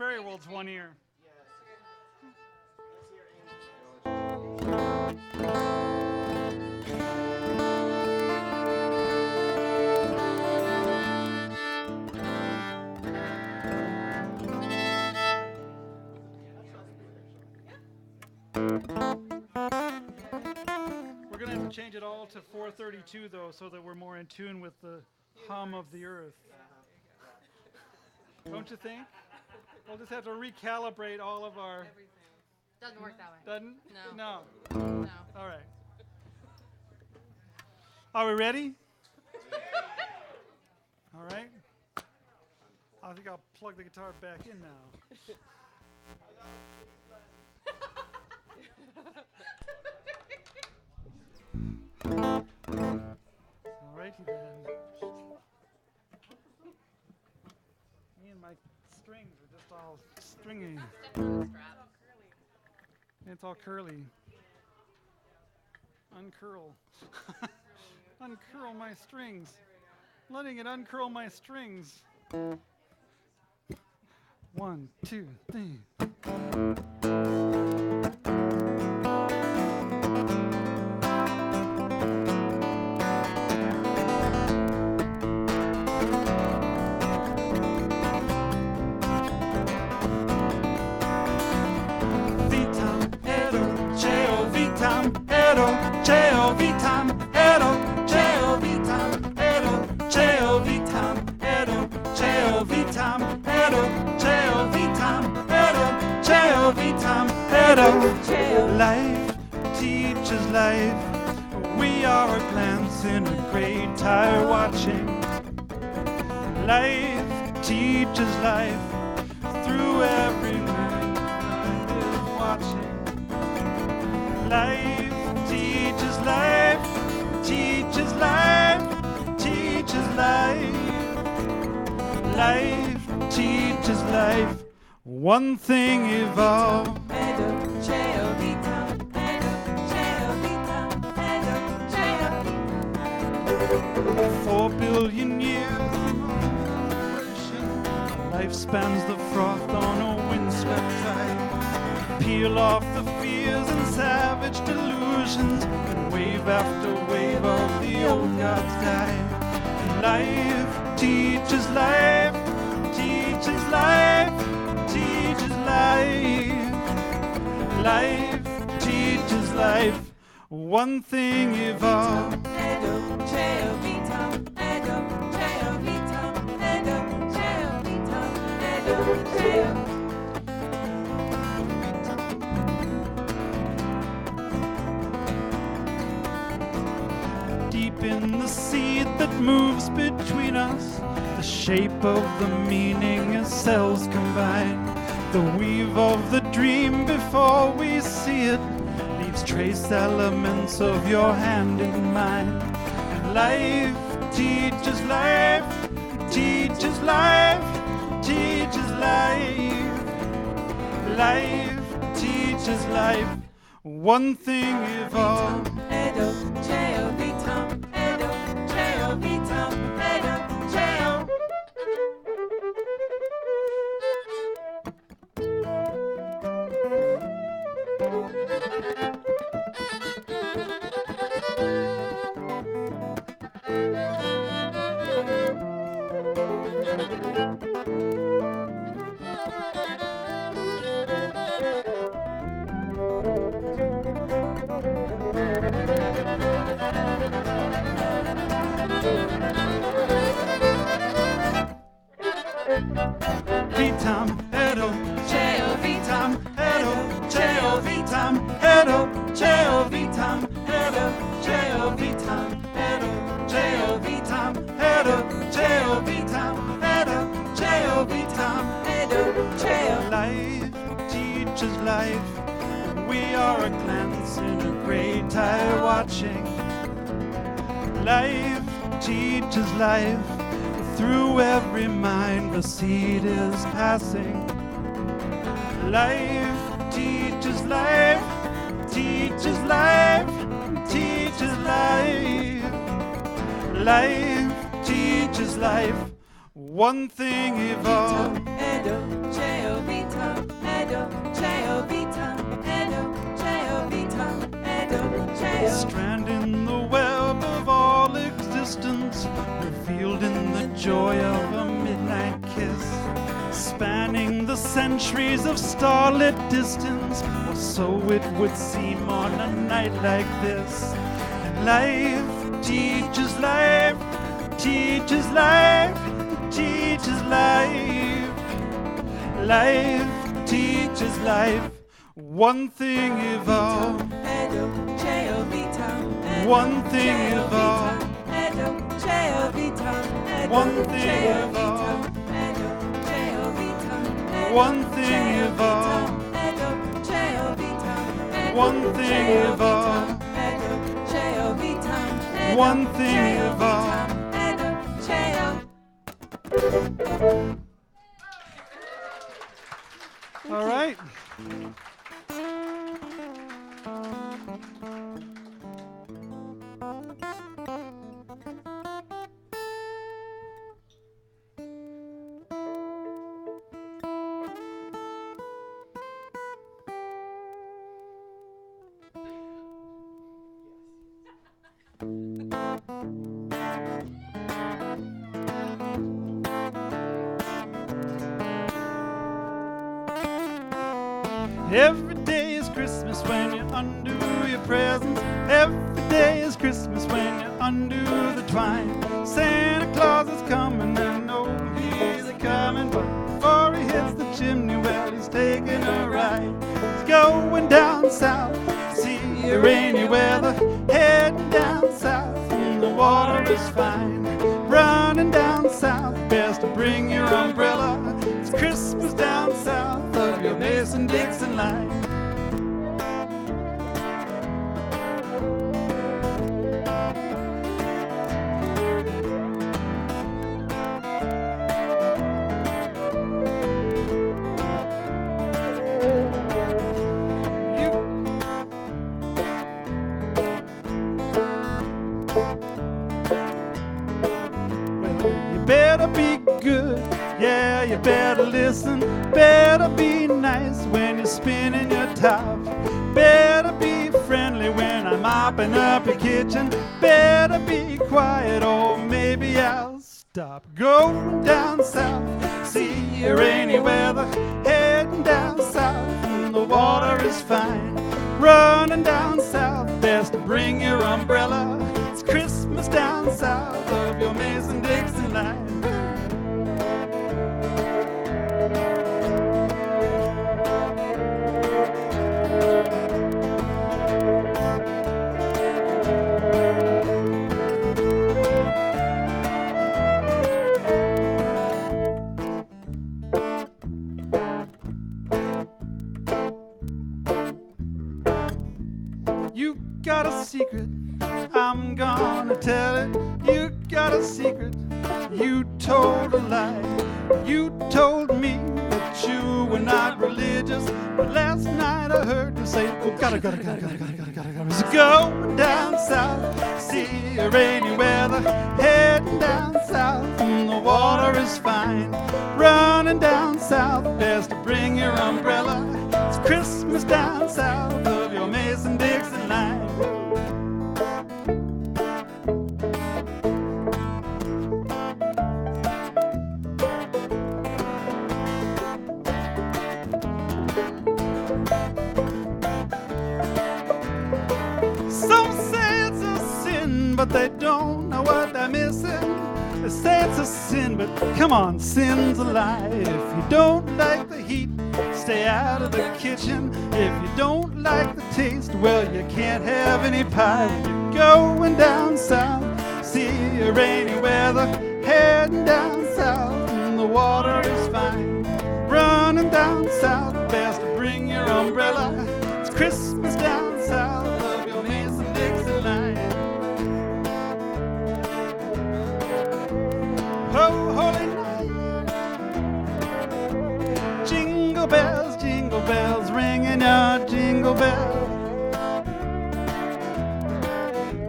Fairy World's one ear. We're going to have to change it all to 432 though, so that we're more in tune with the hum of the earth. Don't you think? We'll just have to recalibrate all of our... Everything. Doesn't work that way. Doesn't? No. No. No. All right. Are we ready? All right. I think I'll plug the guitar back in now. All righty then. Me and my strings are just all stringy. Step on the strap. It's all curly. Uncurl. Uncurl my strings. Letting it uncurl my strings. 1, 2, 3. Life teaches life. We are a glance in a great tire watching. Life teaches life through every man is watching. Life teaches life, teaches life, teaches life. Life teaches life. One thing evolved. 4 billion years life spans the froth on a windswept tide. Peel off the fears and savage delusions, and wave after wave of the old gods die. Life teaches life, teaches life, teaches life. Life teaches life. One thing evolved. Deep in the seed that moves between us, the shape of the meaning as cells combine. The weave of the dream before we see it leaves trace elements of your hand in mine. And life teaches life, teaches life, teaches life. Life teaches life. One thing evolved. Vitam, edo, cheo, vitam, edo, cheo, vitam, edo, cheo, vitam, edo, cheo, vitam, edo, cheo, vitam, edo, cheo, vitam, edo, cheo, vitam, edo, cheo. Life teaches life. We are a glance in a great tire watching. Life teaches life. Through every mind the seed is passing. Life teaches life, teaches life, teaches life. Life teaches life. One thing evolved. spanning the centuries of starlit distance, or so it would seem on a night like this. And life teaches life, teaches life, teaches life. Life teaches life. One thing evolved, one thing evolved, one thing evolved, one thing evolved, one thing evolved, one thing evolved. All right. Every day is Christmas when you undo your presents. Every day is Christmas when you undo the twine. Santa Claus is coming and oh, he's a-coming, but before he hits the chimney, well, he's taking a ride. He's going down south, see rainy weather, heading down south, and the water is fine. Running down south, best to bring your umbrella. It's Christmas down south of your Mason-Dixon line. Better be good, yeah, you better listen. Better be nice when you're spinning your top. Better be friendly when I'm mopping up your kitchen. Better be quiet or maybe I'll stop. Going down south, see rainy weather, heading down south, and the water is fine. Running down south, best to bring your umbrella. It's Christmas down south of your Mason-Dixon line. You got a secret, I'm gonna tell it. You got a secret, you told a lie. You told me that you were not religious, but last night I heard you say, oh, gotta. So going down south, see rainy weather, heading down south, and the water is fine. Running down south, best to bring your umbrella. It's Christmas down south of your Mason-Dixon line. Some say it's a sin, but they don't know what they're missing. They say it's a sin, but come on, sin's a lie. If you don't like the heat, stay out of the kitchen. If you don't like the taste, well, you can't have any pie. When you're going down south, see rainy weather, heading down south, and the water is fine. Running down south, best to bring your umbrella. It's Christmas down south of your Mason-Dixon line. Oh, holy night. Jingle bells, ringing your jingle bells.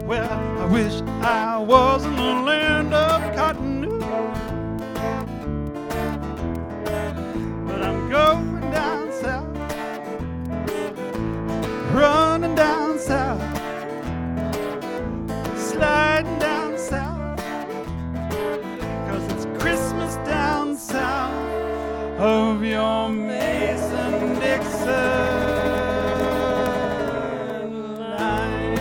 Well, I wish I was in the land of cotton, but I'm going down south, running down south, sliding down south, 'cause it's Christmas down south of your your Mason-Dixon line.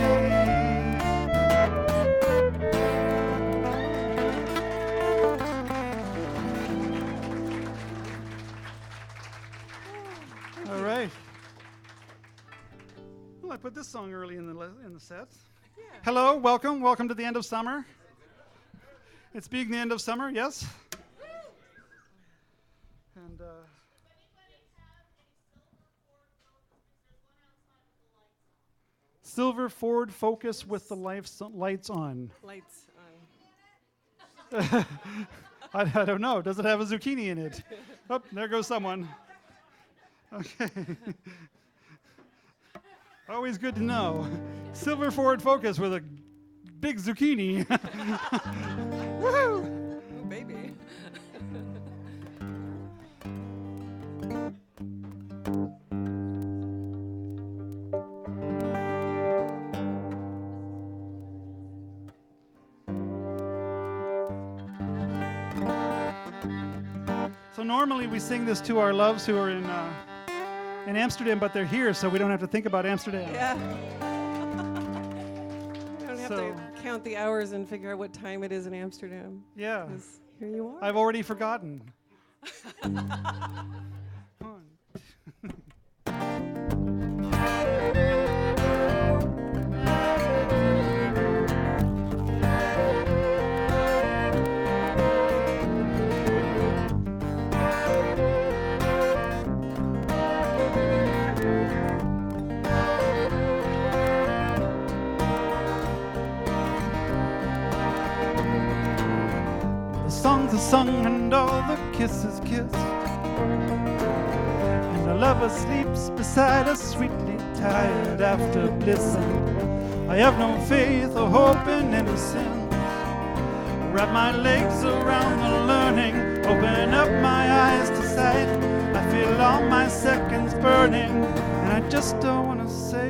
All right. Well, I put this song early in the set. Yeah. Hello, welcome to the end of summer. It's being the end of summer, yes? And silver Ford Focus with the lights on. Lights on. I don't know. Does it have a zucchini in it? Oh, there goes someone. Okay. Always good to know. Silver Ford Focus with a big zucchini. Woohoo! Oh, baby. So normally we sing this to our loves who are in Amsterdam, but they're here, so we don't have to think about Amsterdam. Yeah. I don't have to count the hours and figure out what time it is in Amsterdam. Yeah. 'Cause here you are. I've already forgotten. Songs are sung and all the kisses kissed, and a lover sleeps beside us, sweetly tired after bliss. And I have no faith or hope in innocence. Wrap my legs around the learning, open up my eyes to sight. I feel all my seconds burning, and I just don't want to say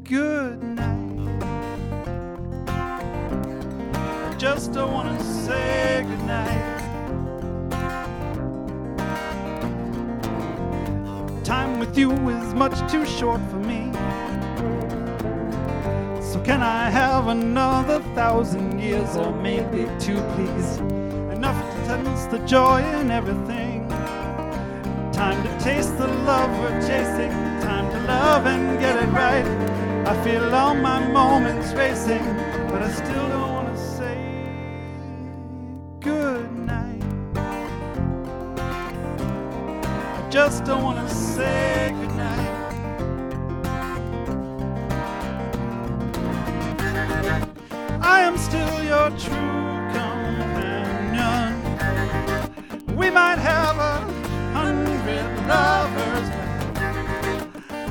good night. Just don't want to say goodnight. Time with you is much too short for me. So can I have another 1,000 years or maybe two, please? Enough to taste the joy in everything. Time to taste the love we're chasing. Time to love and get it right. I feel all my moments racing, but I still don't want to say good night. I just don't want to say good night. I am still your true companion. We might have 100 lovers, but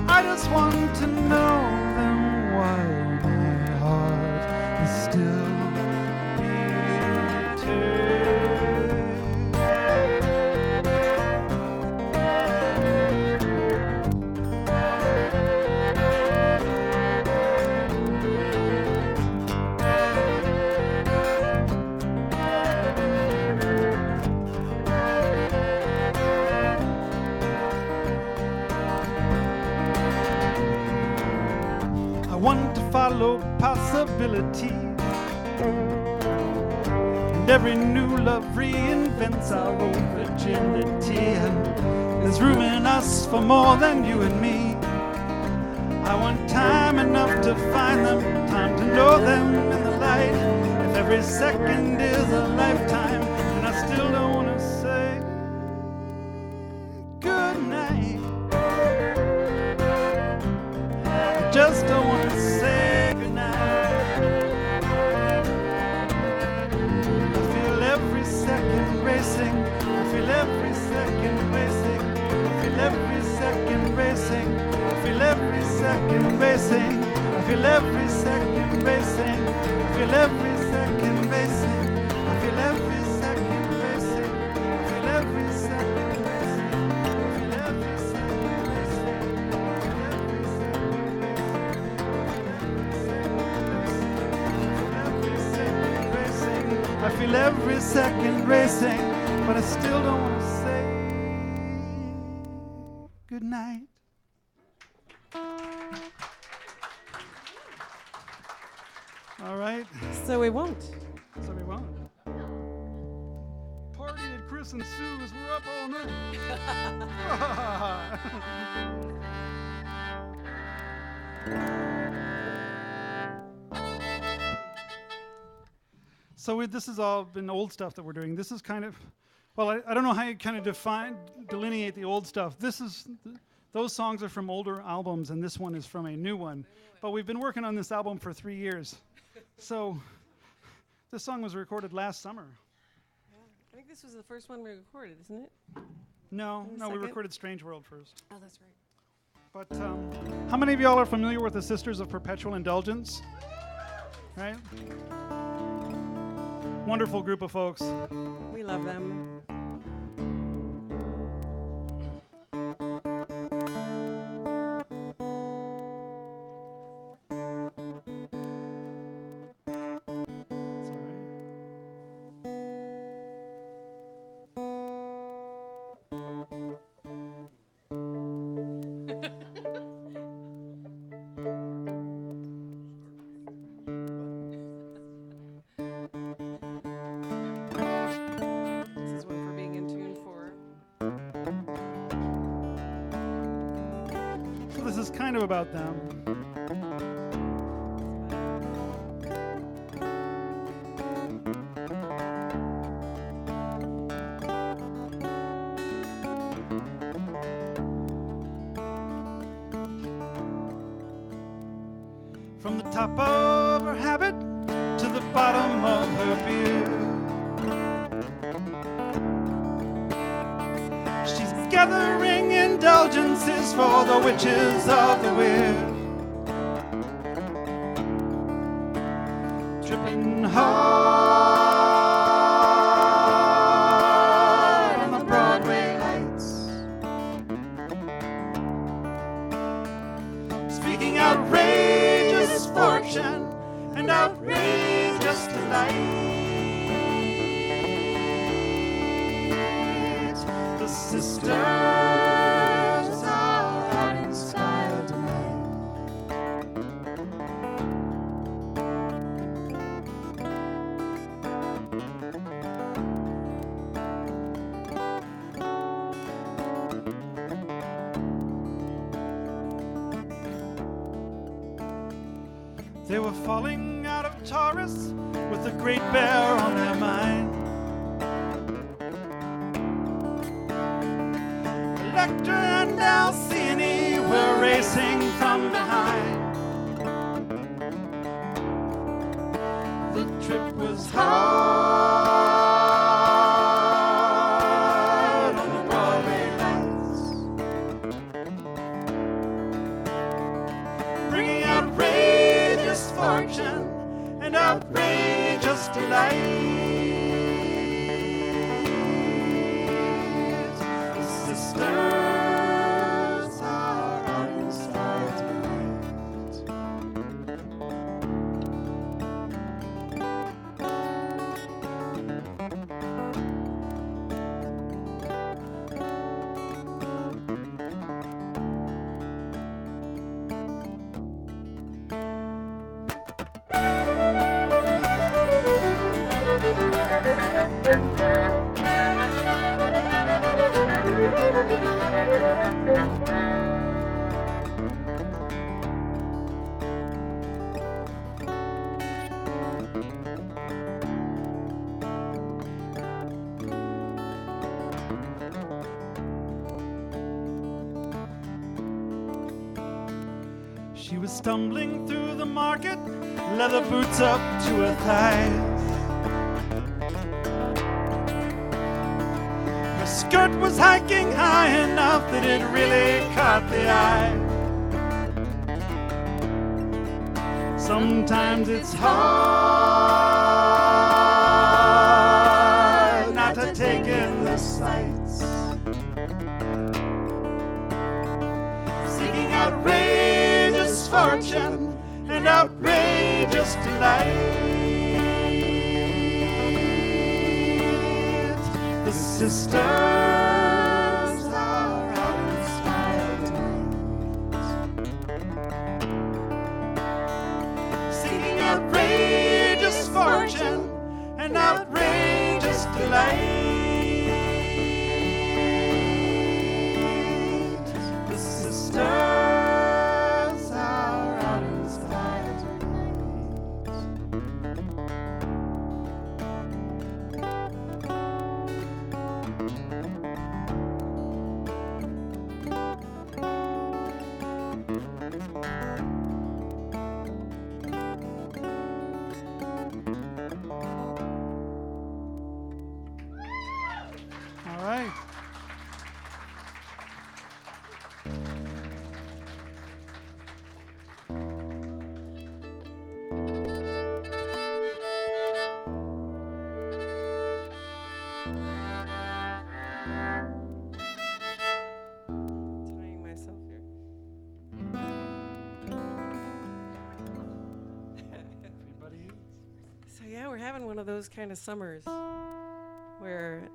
I just want to know them while my heart is still beating. I want to follow possibility, and every new love reinvents our old virginity, and there's room in us for more than you and me. I want time enough to find them, time to know them in the light. If every second is a lifetime, then I still don't want to say good night. I just don't want to say good night. I feel every second racing. I feel every second racing. I feel every second racing. I feel every second racing. I feel every second racing. I feel every second racing. I feel every second racing. I feel every second racing. I feel every second racing. I feel every second racing, but I still don't want to say good night. All right. So we won't. So we won't. Party at Chris and Sue's. We're up all night. So this has all been old stuff that we're doing. This is kind of, well, I don't know how you kind of delineate the old stuff. Those songs are from older albums, and this one is from a new one. But we've been working on this album for 3 years. So this song was recorded last summer. Yeah. I think this was the first one we recorded, isn't it? No, we second? recorded Strange World first. Oh, that's right. But how many of y'all are familiar with the Sisters of Perpetual Indulgence? Right? Wonderful group of folks. We love them. This is kind of about them. From the top of her habit to the bottom of her beard, she's gathering indulgences for the witches of the weird. Tripping hard on the Broadway lights, speaking outrageous fortune and outrageous delight. The sisters are out in style tonight. They were falling out of Taurus with the Great Bear on their mind. Electra and Alcine were racing from behind. The trip was hard on the Broadway lights, bringing outrageous fortune and outrageous delight. The sisters are out in style tonight. She was stumbling through the market, leather boots up to her thighs. Her skirt was hiking high enough that it really caught the eye. Sometimes it's hard not to take in the sights, seeking outrageous fortune and outrageous delight. The sisters are out in style All right. Tying myself here. Everybody. So yeah, we're having one of those kind of summers where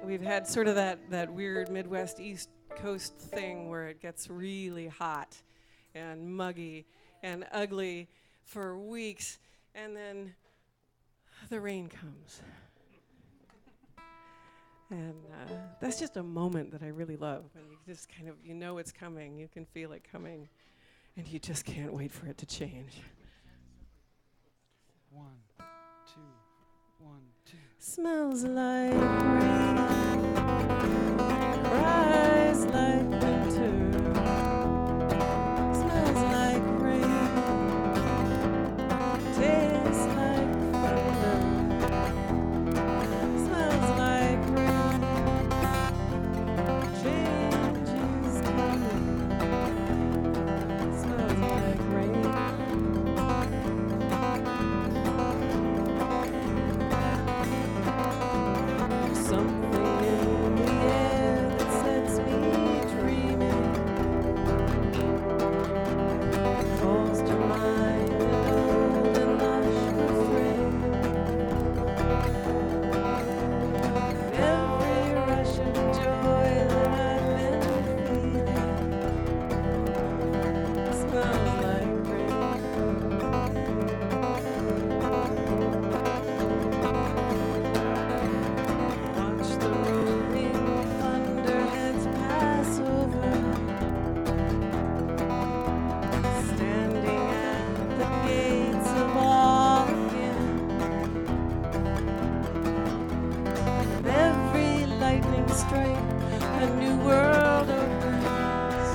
we've had sort of that weird Midwest East Coast thing where it gets really hot and muggy and ugly for weeks, and then the rain comes. And that's just a moment that I really love, when you just kind of, you know it's coming, you can feel it coming, and you just can't wait for it to change. 1, 2, 1, 2. Smells like rain, cries like winter. Smells like rain, tastes like thunder. Smells like rain, change is coming. Smells like rain. Something in the air that sets me dreaming, calls to mind an old and lush refrain. Every rush of joy that I've been feeling smells like watch the rolling thunderheads pass over, standing at the gates of all again. With every lightning strike, a new world opens.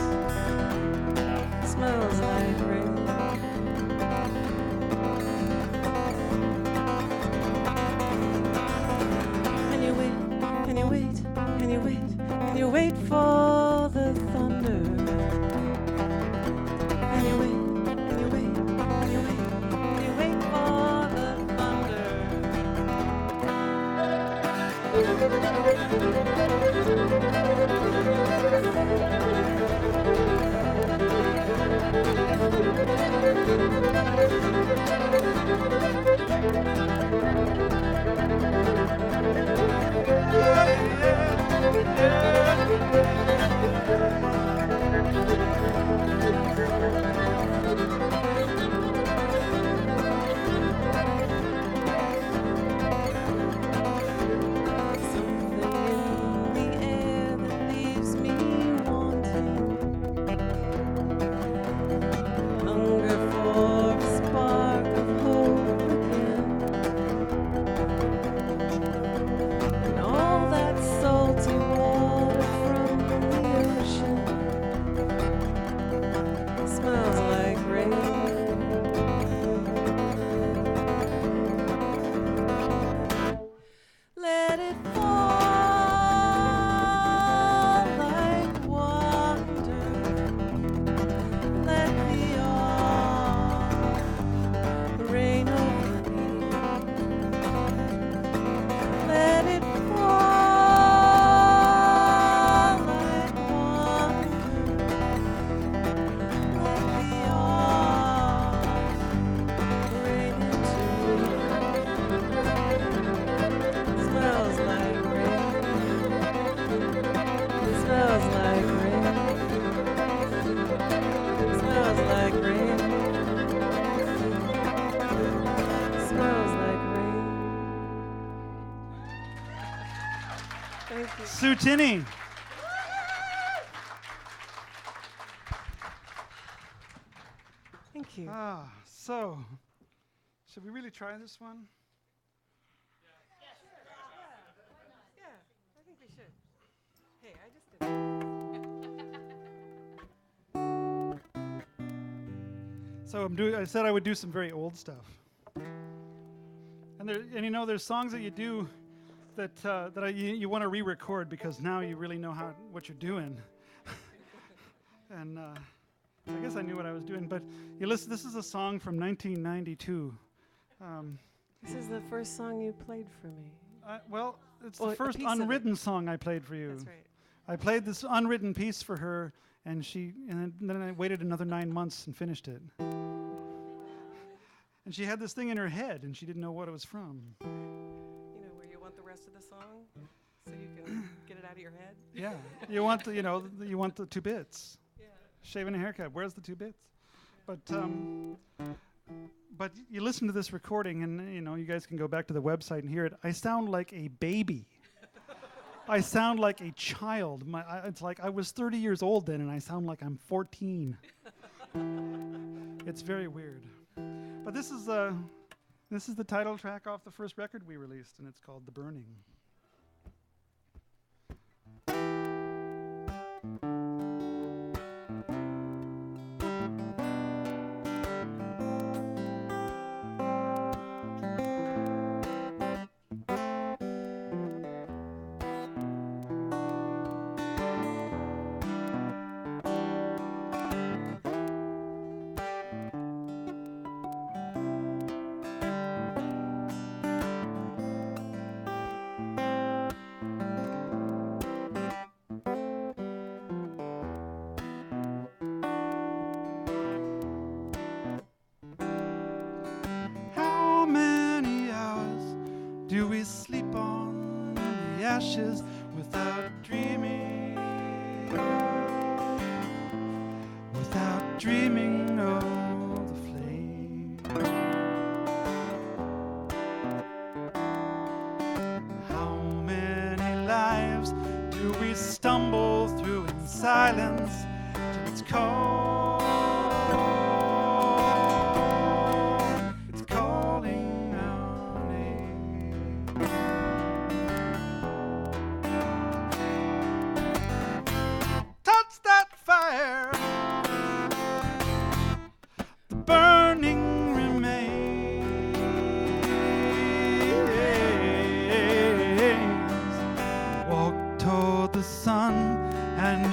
Smells like rain. And you wait, and you wait, and you wait, and you wait for the thunder. And you wait, and you wait, and you wait, and you wait for the thunder. Something in the air that leaves me wanting, hunger for a spark of hope again, and all that salty water from the ocean smells like rain. Let it fall like water. Let the awe rain over me. Let it fall like water. Let the awe rain into me. Smells like rain. Smells like rain. Smells like rain. Smells like rain. Thank you. Sue Tinney. Thank you. So, should we really try this one? Yeah, I think we should. Hey, I just did. So I said I would do some very old stuff. And there's songs that you do that you want to re-record because now you really know what you're doing. And I guess I knew what I was doing, but you listen. This is a song from 1992. This is the first song you played for me. It's the first unwritten song I played for you. That's right. I played this unwritten piece for her, and then I waited another 9 months and finished it. And she had this thing in her head, and she didn't know what it was from. You know, where you want the rest of the song, so you can get it out of your head. Yeah, you want the 2 bits. Yeah. Shaving a haircut. Where's the 2 bits? But you listen to this recording, and you guys can go back to the website and hear it. I sound like a baby. I sound like a child. It's like I was 30 years old then, and I sound like I'm 14. It's very weird. But this is the title track off the first record we released, and it's called "The Burning." Do we sleep on the ashes without dreaming of the flame? How many lives do we stumble through in silence till it's cold?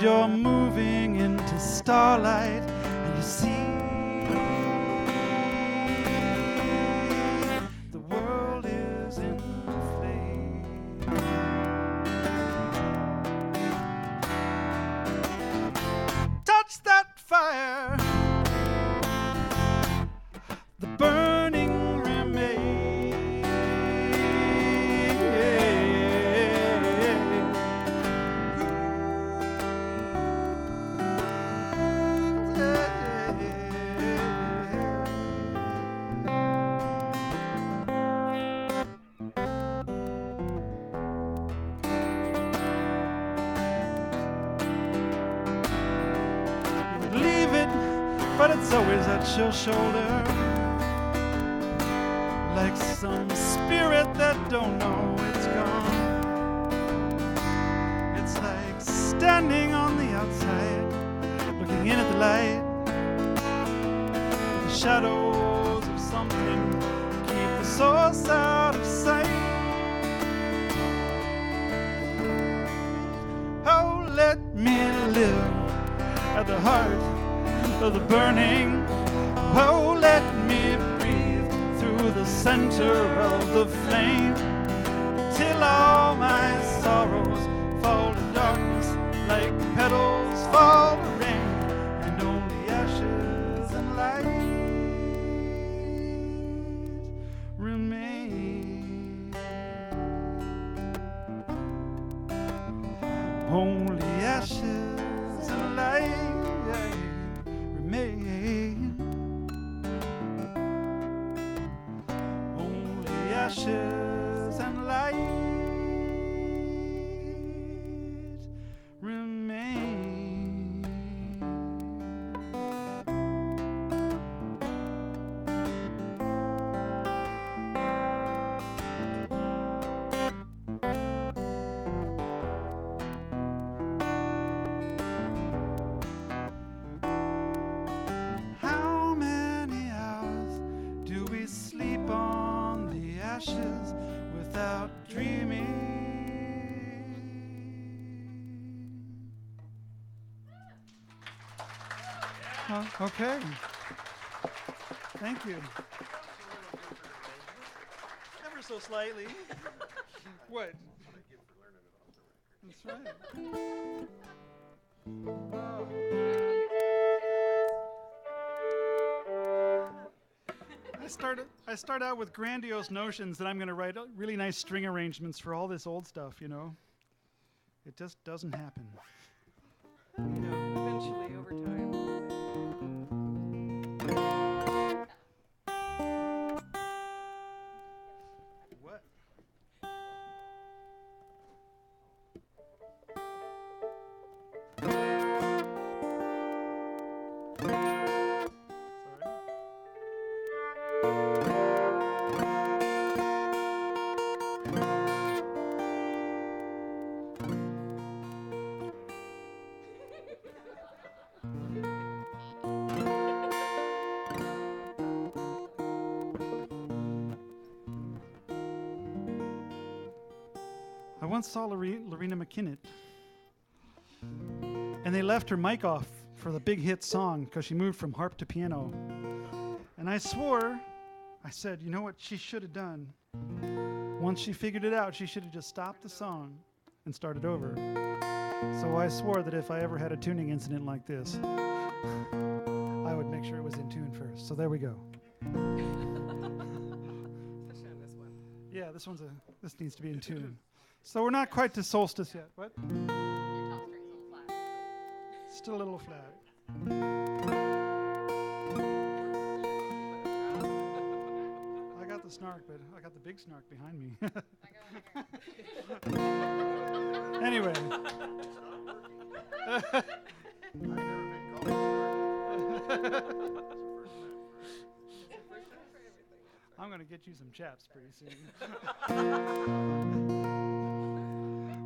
You're moving into starlight, and you see the world is in flames. Touch that fire, the burning remains. But it's always at your shoulder, like some spirit that don't know it's gone. It's like standing on the outside, looking in at the light. The shadows of something keep the source out of sight. Oh, let me live at the heart of the burning. Oh, let me breathe through the center of the flame, till all my sorrows fall to darkness like petals fall to rain, and only ashes and light remain. Only ashes and light remain. Only ashes and light remain. Okay. Thank you. Ever so slightly. What? That's right. I start out with grandiose notions that I'm going to write really nice string arrangements for all this old stuff, you know. It just doesn't happen. Eventually, over time. What? I once saw Lorena McKinnon, and they left her mic off for the big hit song because she moved from harp to piano. And I swore, I said, you know what she should have done? Once she figured it out, she should have just stopped the song and started over. So I swore that if I ever had a tuning incident like this, I would make sure it was in tune first. So there we go. Especially on this one. Yeah, this needs to be in tune. So we're not quite to solstice yet. What? Your top string's a little flat. Still a little flat. I got the snark, but I got the big snark behind me. Anyway. I'm going to get you some chaps pretty soon.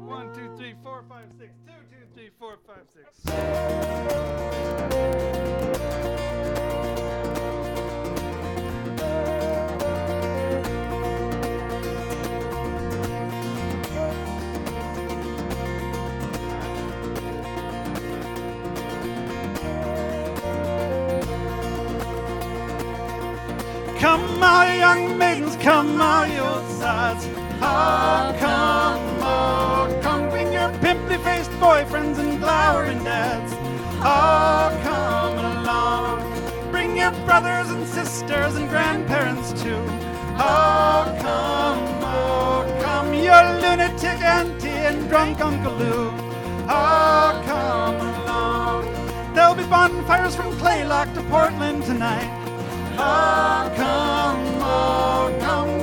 1, 2, 3, 4, 5, 6. 2, 2, 3, 4, 5, 6. Come, all you young maidens, come, all you old sods. Oh, come, bring your pimply-faced boyfriends and glowering dads. Oh, come along, bring your brothers and sisters and grandparents too. Oh, come, your lunatic auntie and drunk Uncle Lou. Oh, come along, there'll be bonfires from Claylock to Portland tonight. Oh, come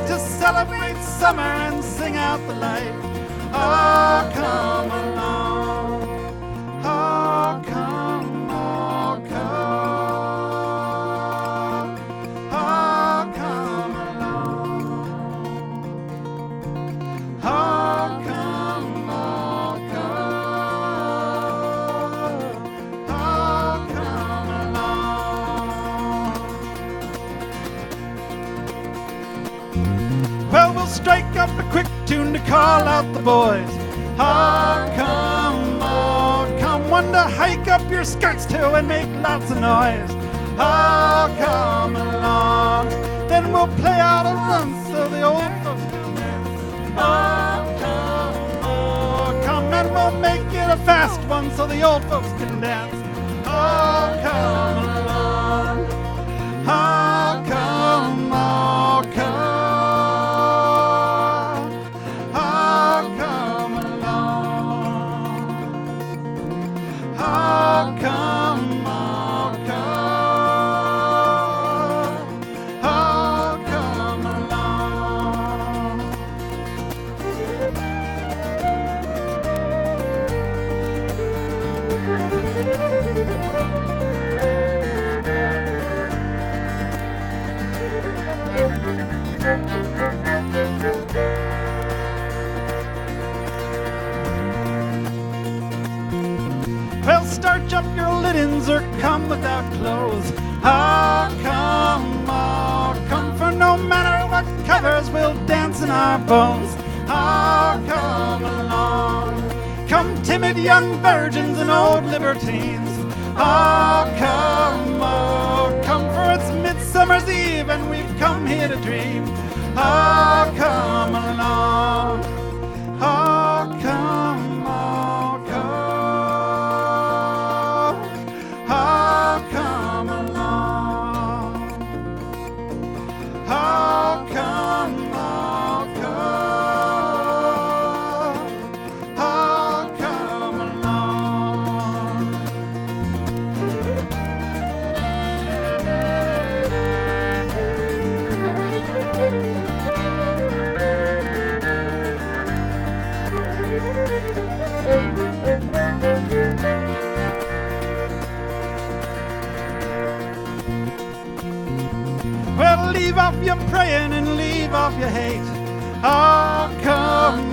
to celebrate summer and sing out the light. Oh, come along. Oh, come, oh, come. Oh, come along. Oh, come, oh, come. Oh, come along. Well, we'll strike up a quick tune to call out the boys. Oh, come, one to hike up your skirts to and make lots of noise. Oh, come along, then we'll play out a run so the old folks can dance. Oh, come, and we'll make it a fast one so the old folks can dance. Oh, come along. Oh, come, oh, come. Well, starch up your linens or come without clothes. Oh, come, for no matter what covers, we'll dance in our bones. Oh, come along. Come, timid young virgins and old libertines. Oh, come it a dream. Oh, come along. Oh, come, oh, come. Oh, come along. Oh, come, oh, come. Oh, come along. Well, leave off your praying and leave off your hate. Oh, come,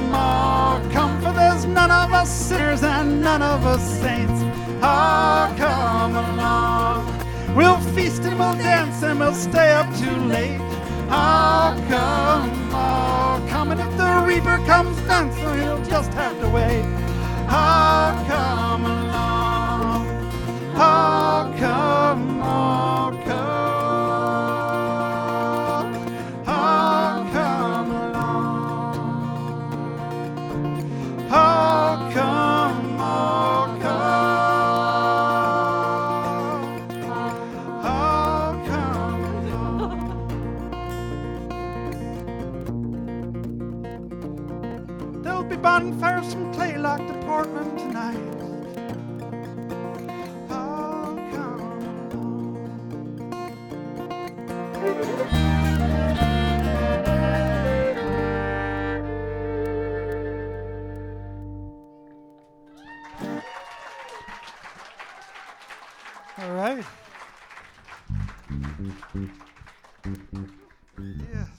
for there's none of us sinners and none of us saints. Oh, come along. We'll feast and we'll dance and we'll stay up too late. Oh, come, and if the reaper comes then, so you'll just have to wait. Oh, come along. Oh, come, oh, come. Oh, come along. Oh, come, oh, come. Oh, come along. There'll be bonfires from Claylock to Portland tonight. Oh, come along. All right. Yes.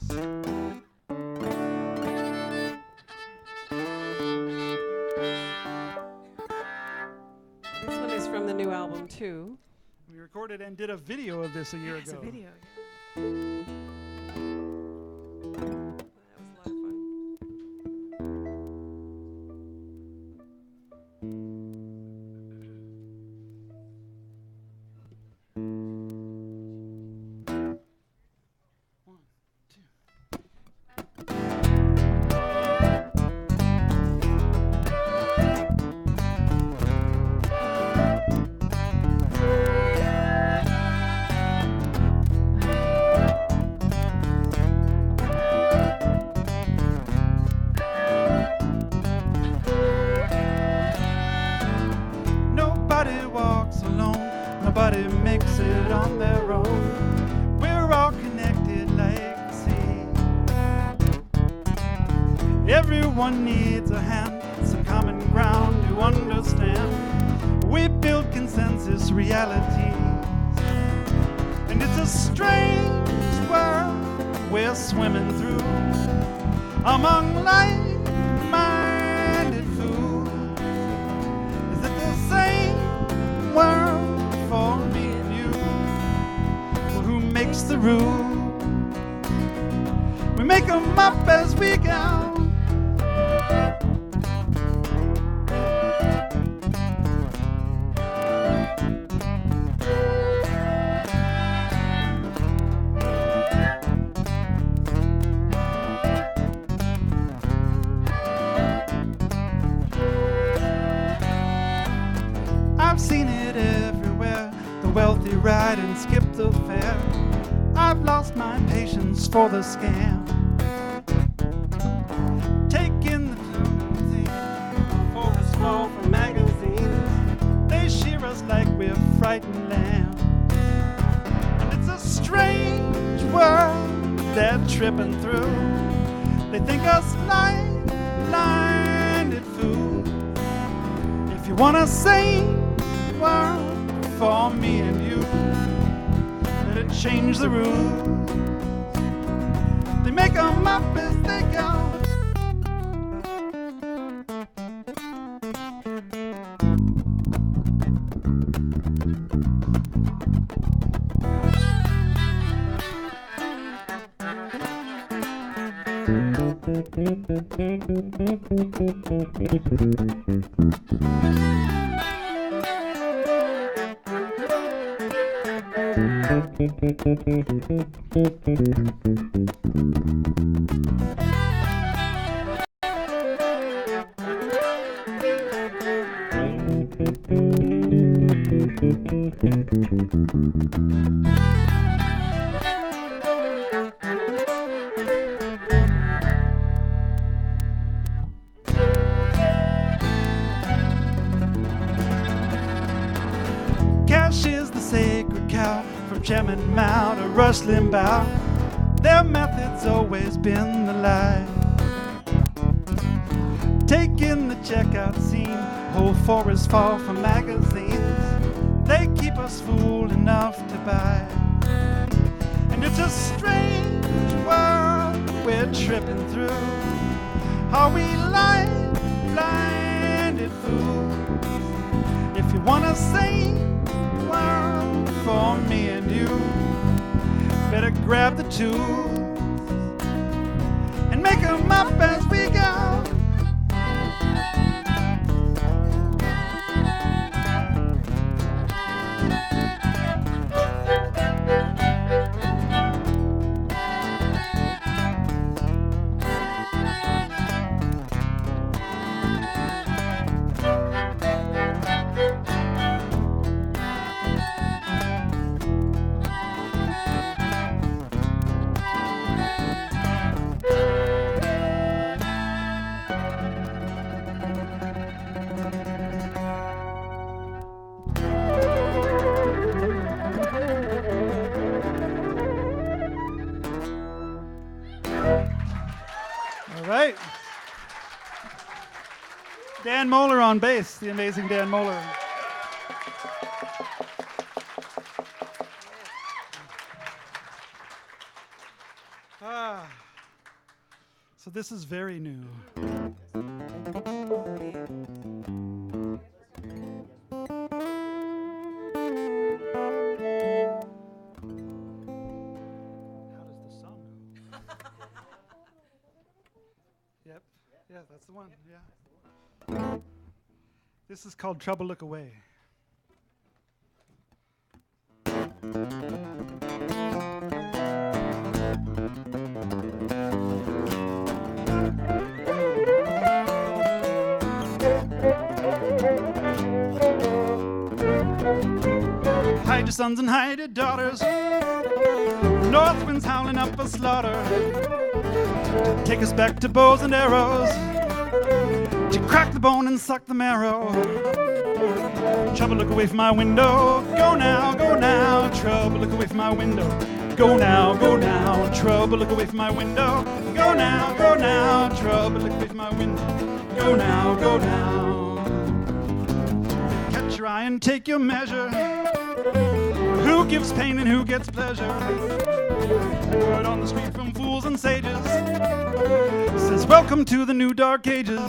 This one is from the new album too. We recorded and did a video of this a year It's ago. a video. Yeah. That was a lot of fun. One, two. Nobody walks alone, nobody makes it on their own. We're all connected like the sea. Everyone needs a hand, some common ground to understand. We build consensus realities, and it's a strange world we're swimming through among like-minded fools. Is it the same world for me and you? Well, who makes the rules? We make them up as we go. I've seen it everywhere. The wealthy ride and skip the fare. I've lost my patience for the scam. Taking the clothing for a small from magazines. They shear us like we're frightened lambs. And it's a strange world they're tripping through. They think us blinded fools. If you wanna sing world for me and you, let it change the rules. They make them up as they go. Cash is the sacred cow from Chairman Mao to Rush Limbaugh. Their method's always been the lie. Taking the checkout scene, whole forests fall from magazines. They keep us fooled enough to buy. And it's a strange world we're tripping through. Are we lying, blinded fools? If you wanna sing world for me and you, better grab the tools and make 'em up as we go. Right. Dan Moeller on bass, the amazing Dan Moeller. So this is very new. Yep. Yeah, that's the one. Yeah. This is called Trouble Look Away. Hide your sons and hide your daughters. North wind's howling up a slaughter. Take us back to bows and arrows. To crack the bone and suck the marrow. Trouble, look away from my window. Go now, go now. Trouble, look away from my window. Go now, go now. Trouble, look away from my window. Go now, go now. Trouble, look away from my window. Go now, go now. Catch your eye and take your measure. Who gives pain and who gets pleasure? Word on the street from fools and sages says, welcome to the new dark ages.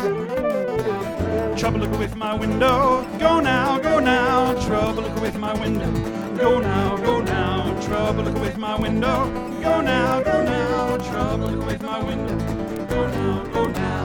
Trouble, look away from my window. Go now, go now. Trouble, look away from my window. Go now, go now. Trouble, look away from my window. Go now, go now. Trouble, look away from my window. Go now, go now.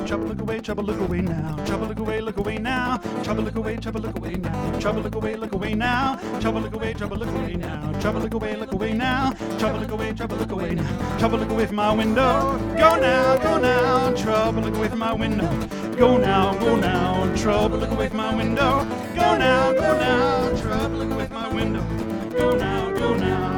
Trouble, look away, trouble, look away now. Trouble, look away, look away now. Trouble, look away, trouble, look away now. Trouble, look away, look away now. Trouble, look away, trouble, look away now. Trouble, look away, look away now. Trouble, look away, trouble, look away now. Trouble, look away from my window. Go now, go now. Trouble, look away from my window. Go now, go now. Trouble, look away from my window. Go now, go now. Trouble, look away from my window. Go now, go now.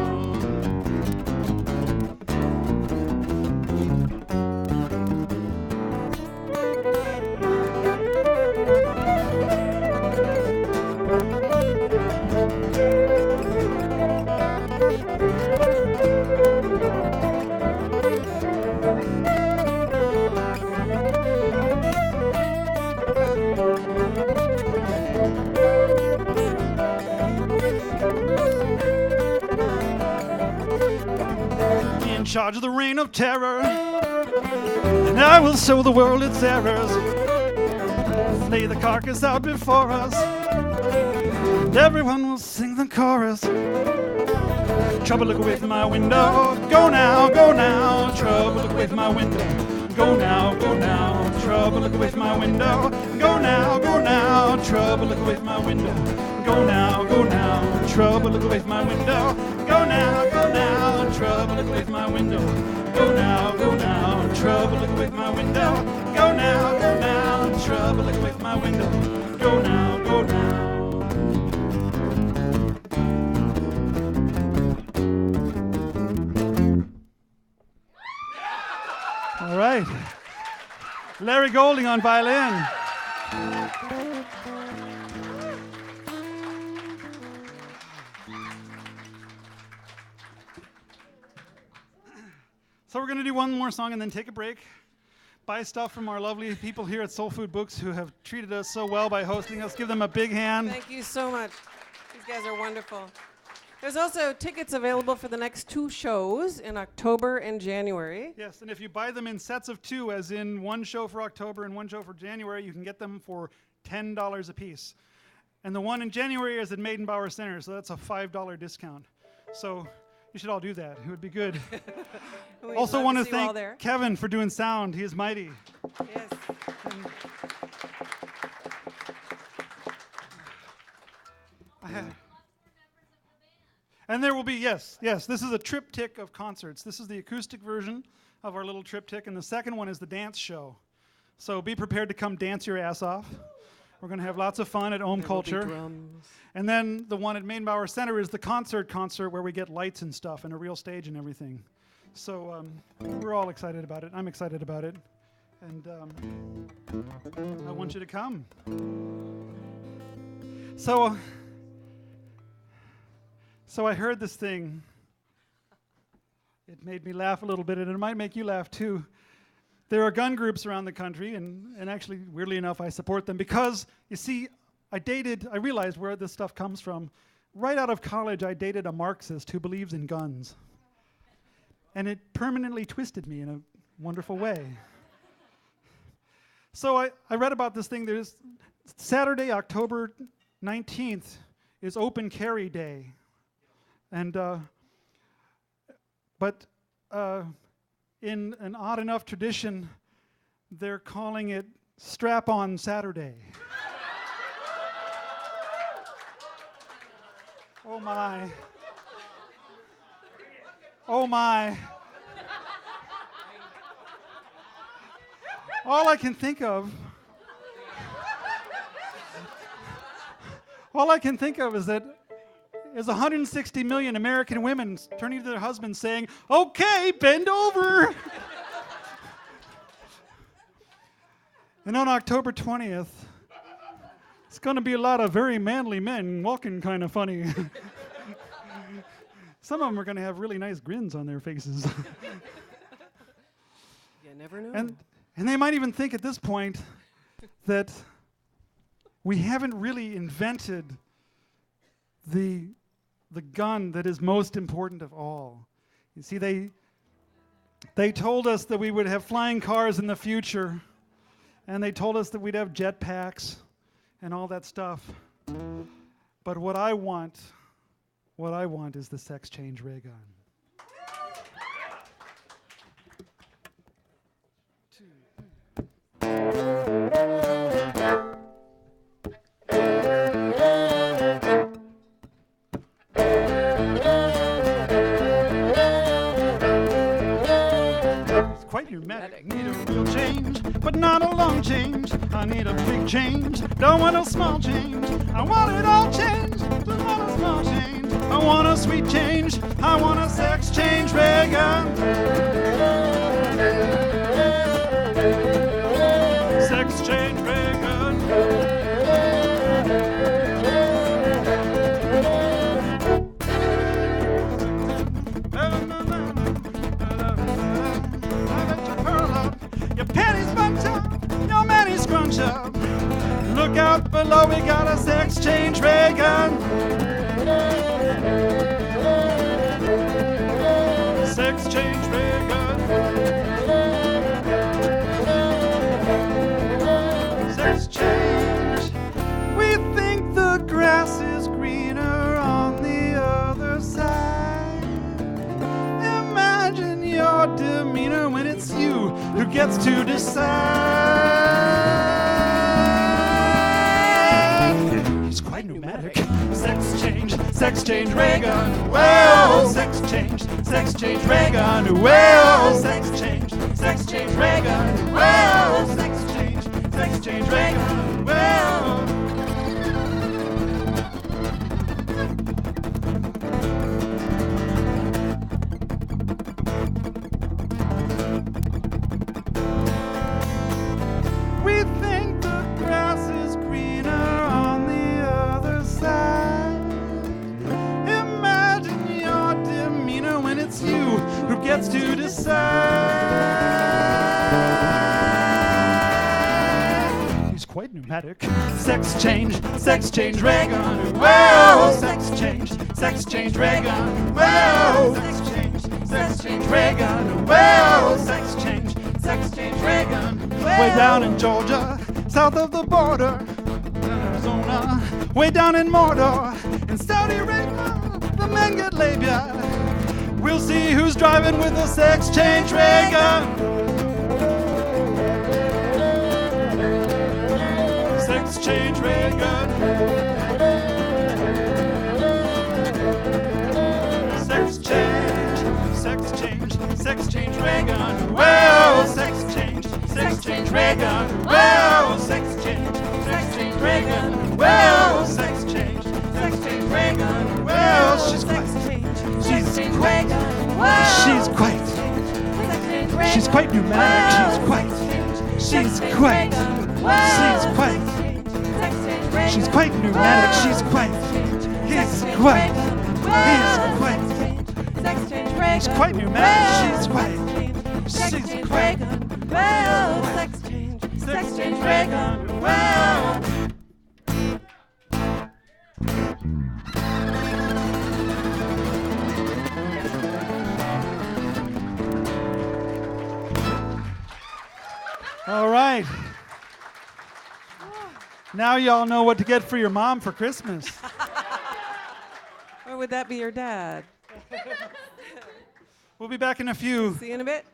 charge of the reign of terror, and I will show the world its errors. Lay the carcass out before us, and everyone will sing the chorus. Trouble, look away from my window. Go now, go now. Trouble, look away from my window. Go now, go now. Trouble, look away from my window. Go now, go now. Trouble, look away from my window. Go now, go now. Trouble, look away from my window. Go now, go now. Trouble, look away from my window. Go now, go now. Trouble, look away from my window. Go now, go now. Trouble, look away from my window. Go now, go now. All right. Larry Golding on violin. So we're going to do one more song and then take a break. Buy stuff from our lovely people here at SoulFood Books who have treated us so well by hosting us. Give them a big hand. Thank you so much. These guys are wonderful. There's also tickets available for the next 2 shows in October and January. Yes, and if you buy them in sets of 2, as in one show for October and one show for January, you can get them for $10 a piece. And the one in January is at Maidenbauer Center, so that's a $5 discount. So you should all do that. It would be good. Also want to thank Kevin for doing sound. He is mighty. Yes. And there will be, yes, this is a triptych of concerts. This is the acoustic version of our little triptych, and the second one is the dance show. So be prepared to come dance your ass off. We're going to have lots of fun at Ohm Culture. And then the one at Maidenbauer Center is the concert where we get lights and stuff and a real stage and everything. So we're all excited about it. I'm excited about it. And I want you to come. So I heard this thing. It made me laugh a little bit, and it might make you laugh too. There are gun groups around the country, and actually, weirdly enough, I support them because, you see, I realized where this stuff comes from. Right out of college, I dated a Marxist who believes in guns. And it permanently twisted me in a wonderful way. So I read about this thing. There's Saturday, October 19th is Open Carry Day. And, but in an odd enough tradition, they're calling it Strap-On Saturday. Oh my. Oh my. All I can think of is that is 160 million American women turning to their husbands saying, "Okay, bend over." And on October 20th, it's going to be a lot of very manly men walking kind of funny. Some of them are going to have really nice grins on their faces. You never know. And they might even think at this point that we haven't really invented the gun that is most important of all. You see, they told us that we would have flying cars in the future, and they told us that we'd have jetpacks and all that stuff. But what I want is the sex change ray gun. Quite pneumatic. Need a real change, but not a long change. I need a big change, don't want a small change. I want it all changed, don't want a small change. I want a sweet change, I want a sex change ray gun. Sex change ray gun. Your panties bunch up, your manis scrunch up. Look out below, we got a sex change ray gun. Sex change ray who gets to decide. He's quite pneumatic. Sex change, ray gun. Well, sex change, ray gun. Well, sex change, ray gun. Well, sex change, ray gun. Well. We think the grass is greener on the other side. Imagine your demeanor when it's you who gets to decide. He's quite pneumatic. Sex change, ray gun. Well, sex change, ray gun. Well, sex change, ray gun. Well, sex change, ray gun. Way down in Georgia, south of the border, Arizona, way down in Mordor, in Saudi Arabia, the men get labia. We'll see who's driving with a sex change ray gun. Sex change ray gun. Sex change ray gun. Well, sex change ray gun. Well, sex change ray gun. Well, sex change ray gun. Well, she's quite pneumatic. She's quite pneumatic. He's quite pneumatic. She's quite. Well, sex change, ray gun. Well. All right. Now y'all know what to get for your mom for Christmas. Or would that be your dad? We'll be back in a few. See you in a bit.